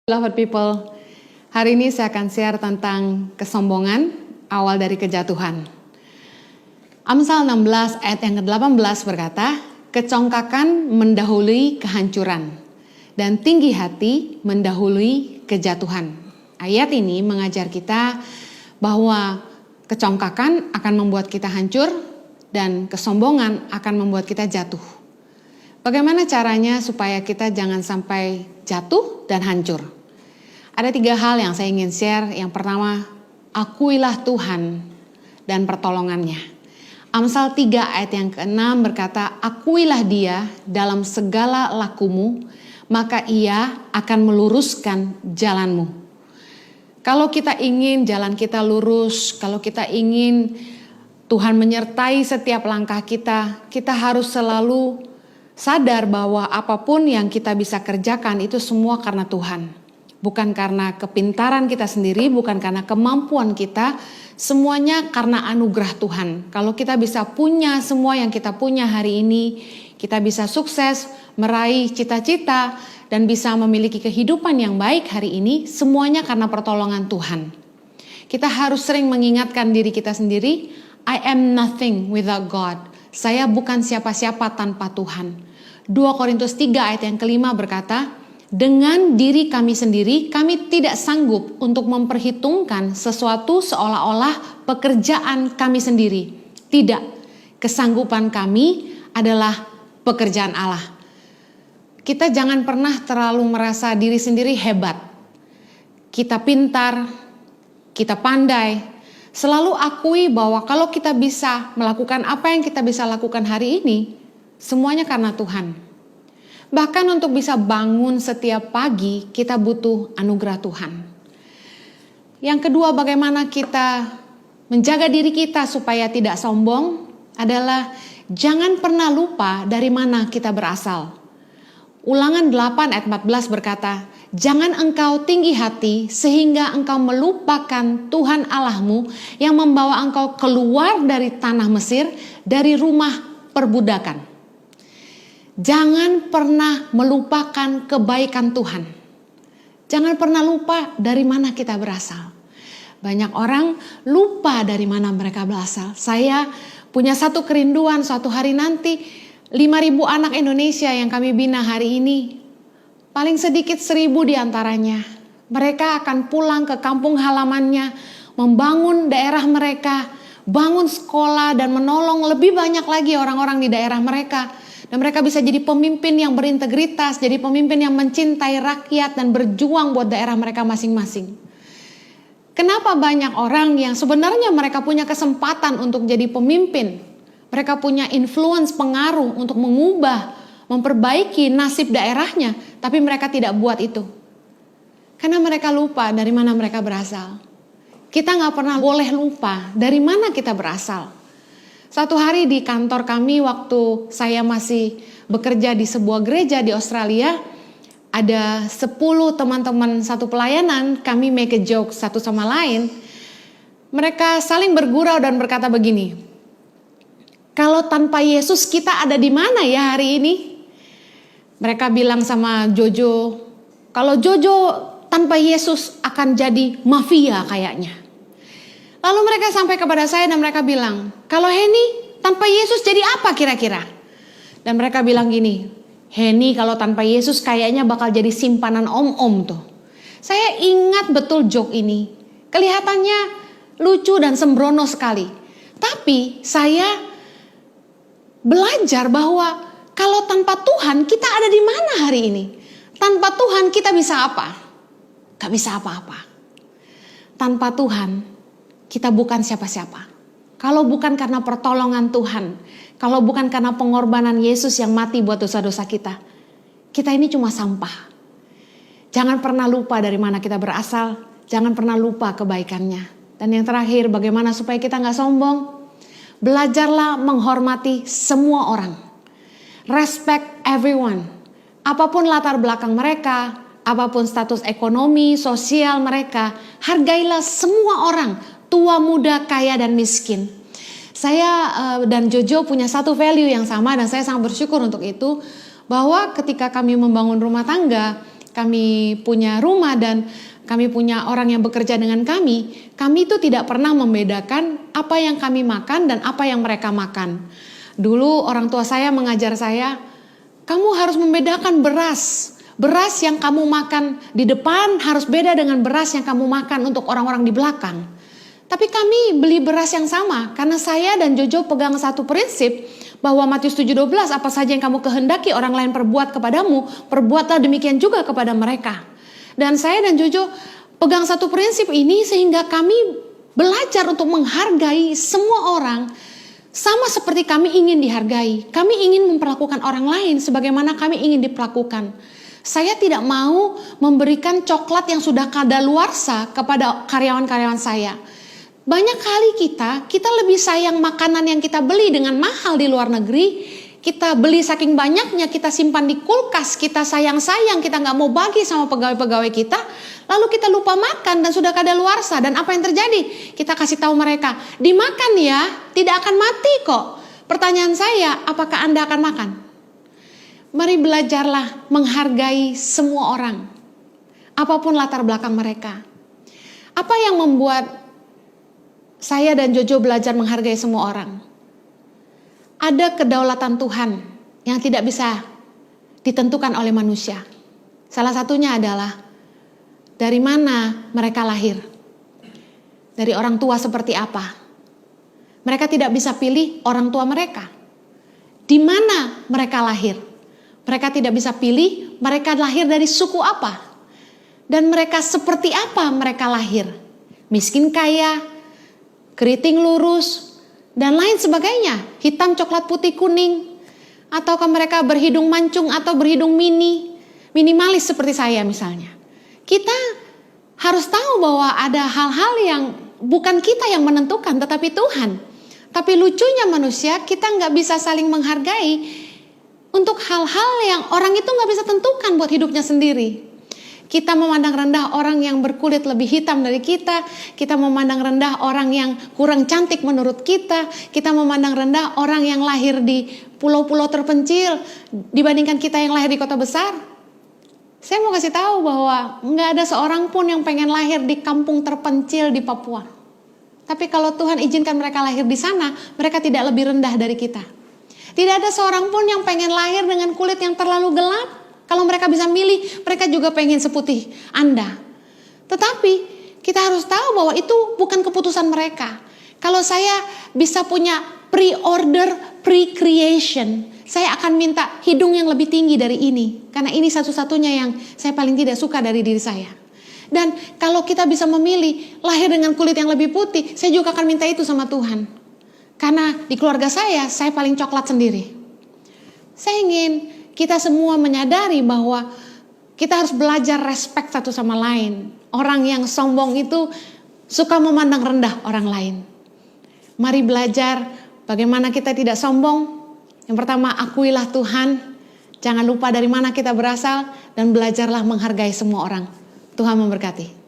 Beloved people, hari ini saya akan share tentang kesombongan awal dari kejatuhan. Amsal 16 ayat yang ke-18 berkata, kecongkakan mendahului kehancuran dan tinggi hati mendahului kejatuhan. Ayat ini mengajar kita bahwa kecongkakan akan membuat kita hancur dan kesombongan akan membuat kita jatuh. Bagaimana caranya supaya kita jangan sampai jatuh dan hancur? Ada 3 hal yang saya ingin share. Yang pertama, akuilah Tuhan dan pertolongannya. Amsal 3 ayat yang ke-6 berkata, akuilah Dia dalam segala lakumu, maka Ia akan meluruskan jalanmu. Kalau kita ingin jalan kita lurus, kalau kita ingin Tuhan menyertai setiap langkah kita, kita harus selalu sadar bahwa apapun yang kita bisa kerjakan itu semua karena Tuhan. Bukan karena kepintaran kita sendiri, bukan karena kemampuan kita, semuanya karena anugerah Tuhan. Kalau kita bisa punya semua yang kita punya hari ini, kita bisa sukses, meraih cita-cita, dan bisa memiliki kehidupan yang baik hari ini, semuanya karena pertolongan Tuhan. Kita harus sering mengingatkan diri kita sendiri, I am nothing without God. Saya bukan siapa-siapa tanpa Tuhan. 2 Korintus 3 ayat yang ke-5 berkata, dengan diri kami sendiri, kami tidak sanggup untuk memperhitungkan sesuatu seolah-olah pekerjaan kami sendiri. Tidak, kesanggupan kami adalah pekerjaan Allah. Kita jangan pernah terlalu merasa diri sendiri hebat. Kita pintar, kita pandai. Selalu akui bahwa kalau kita bisa melakukan apa yang kita bisa lakukan hari ini, semuanya karena Tuhan. Bahkan untuk bisa bangun setiap pagi, kita butuh anugerah Tuhan. Yang kedua, bagaimana kita menjaga diri kita supaya tidak sombong adalah jangan pernah lupa dari mana kita berasal. Ulangan 8 ayat 14 berkata, jangan engkau tinggi hati sehingga engkau melupakan Tuhan Allahmu yang membawa engkau keluar dari tanah Mesir, dari rumah perbudakan. Jangan pernah melupakan kebaikan Tuhan. Jangan pernah lupa dari mana kita berasal. Banyak orang lupa dari mana mereka berasal. Saya punya satu kerinduan suatu hari nanti 5.000 anak Indonesia yang kami bina hari ini, paling sedikit 1.000 diantaranya. Mereka akan pulang ke kampung halamannya, membangun daerah mereka, bangun sekolah dan menolong lebih banyak lagi orang-orang di daerah mereka. Dan mereka bisa jadi pemimpin yang berintegritas, jadi pemimpin yang mencintai rakyat dan berjuang buat daerah mereka masing-masing. Kenapa banyak orang yang sebenarnya mereka punya kesempatan untuk jadi pemimpin? Mereka punya influence, pengaruh untuk mengubah, memperbaiki nasib daerahnya, tapi mereka tidak buat itu. Karena mereka lupa dari mana mereka berasal. Kita gak pernah boleh lupa dari mana kita berasal. Satu hari di kantor kami waktu saya masih bekerja di sebuah gereja di Australia, ada 10 teman-teman satu pelayanan, kami make a joke satu sama lain. Mereka saling bergurau dan berkata begini, kalau tanpa Yesus kita ada di mana ya hari ini? Mereka bilang sama Jojo, kalau Jojo tanpa Yesus akan jadi mafia kayaknya. Lalu mereka sampai kepada saya dan mereka bilang, kalau Henny tanpa Yesus jadi apa kira-kira? Dan mereka bilang gini, Henny kalau tanpa Yesus kayaknya bakal jadi simpanan om-om tuh. Saya ingat betul joke ini. Kelihatannya lucu dan sembrono sekali. Tapi saya belajar bahwa kalau tanpa Tuhan kita ada di mana hari ini? Tanpa Tuhan kita bisa apa? Gak bisa apa-apa. Tanpa Tuhan kita bukan siapa-siapa. Kalau bukan karena pertolongan Tuhan, kalau bukan karena pengorbanan Yesus yang mati buat dosa-dosa kita, kita ini cuma sampah. Jangan pernah lupa dari mana kita berasal, jangan pernah lupa kebaikannya. Dan yang terakhir, bagaimana supaya kita gak sombong? Belajarlah menghormati semua orang. Respect everyone. Apapun latar belakang mereka, apapun status ekonomi, sosial mereka, hargailah semua orang, tua, muda, kaya, dan miskin. Saya dan Jojo punya satu value yang sama dan saya sangat bersyukur untuk itu. Bahwa ketika kami membangun rumah tangga, kami punya rumah dan kami punya orang yang bekerja dengan kami itu tidak pernah membedakan apa yang kami makan dan apa yang mereka makan. Dulu orang tua saya mengajar saya, kamu harus membedakan beras. Beras yang kamu makan di depan harus beda dengan beras yang kamu makan untuk orang-orang di belakang. Tapi kami beli beras yang sama karena saya dan Jojo pegang satu prinsip bahwa Matius 7:12, apa saja yang kamu kehendaki orang lain perbuat kepadamu, perbuatlah demikian juga kepada mereka. Dan saya dan Jojo pegang satu prinsip ini sehingga kami belajar untuk menghargai semua orang sama seperti kami ingin dihargai. Kami ingin memperlakukan orang lain sebagaimana kami ingin diperlakukan. Saya tidak mau memberikan coklat yang sudah kadaluarsa kepada karyawan-karyawan saya. Banyak kali kita lebih sayang makanan yang kita beli dengan mahal di luar negeri. Kita beli saking banyaknya, kita simpan di kulkas, kita sayang-sayang, kita gak mau bagi sama pegawai-pegawai kita. Lalu kita lupa makan dan sudah kadaluarsa. Dan apa yang terjadi? Kita kasih tahu mereka, dimakan ya, tidak akan mati kok. Pertanyaan saya, apakah Anda akan makan? Mari belajarlah menghargai semua orang. Apapun latar belakang mereka. Apa yang membuat saya dan Jojo belajar menghargai semua orang? Ada kedaulatan Tuhan yang tidak bisa ditentukan oleh manusia. Salah satunya adalah dari mana mereka lahir. Dari orang tua seperti apa. Mereka tidak bisa pilih orang tua mereka. Di mana mereka lahir. Mereka tidak bisa pilih mereka lahir dari suku apa. Dan mereka seperti apa mereka lahir. Miskin kaya, keriting lurus, dan lain sebagainya. Hitam, coklat, putih, kuning. Ataukah mereka berhidung mancung atau berhidung minimalis seperti saya misalnya. Kita harus tahu bahwa ada hal-hal yang bukan kita yang menentukan, tetapi Tuhan. Tapi lucunya manusia, kita nggak bisa saling menghargai untuk hal-hal yang orang itu nggak bisa tentukan buat hidupnya sendiri. Kita memandang rendah orang yang berkulit lebih hitam dari kita. Kita memandang rendah orang yang kurang cantik menurut kita. Kita memandang rendah orang yang lahir di pulau-pulau terpencil dibandingkan kita yang lahir di kota besar. Saya mau kasih tahu bahwa nggak ada seorang pun yang pengen lahir di kampung terpencil di Papua. Tapi kalau Tuhan izinkan mereka lahir di sana, mereka tidak lebih rendah dari kita. Tidak ada seorang pun yang pengen lahir dengan kulit yang terlalu gelap. Kalau mereka bisa milih, mereka juga pengen seputih Anda. Tetapi kita harus tahu bahwa itu bukan keputusan mereka. Kalau saya bisa punya pre-order, pre-creation, saya akan minta hidung yang lebih tinggi dari ini. Karena ini satu-satunya yang saya paling tidak suka dari diri saya. Dan kalau kita bisa memilih lahir dengan kulit yang lebih putih, saya juga akan minta itu sama Tuhan. Karena di keluarga saya paling coklat sendiri. Saya ingin kita semua menyadari bahwa kita harus belajar respect satu sama lain. Orang yang sombong itu suka memandang rendah orang lain. Mari belajar bagaimana kita tidak sombong. Yang pertama, akuilah Tuhan. Jangan lupa dari mana kita berasal dan belajarlah menghargai semua orang. Tuhan memberkati.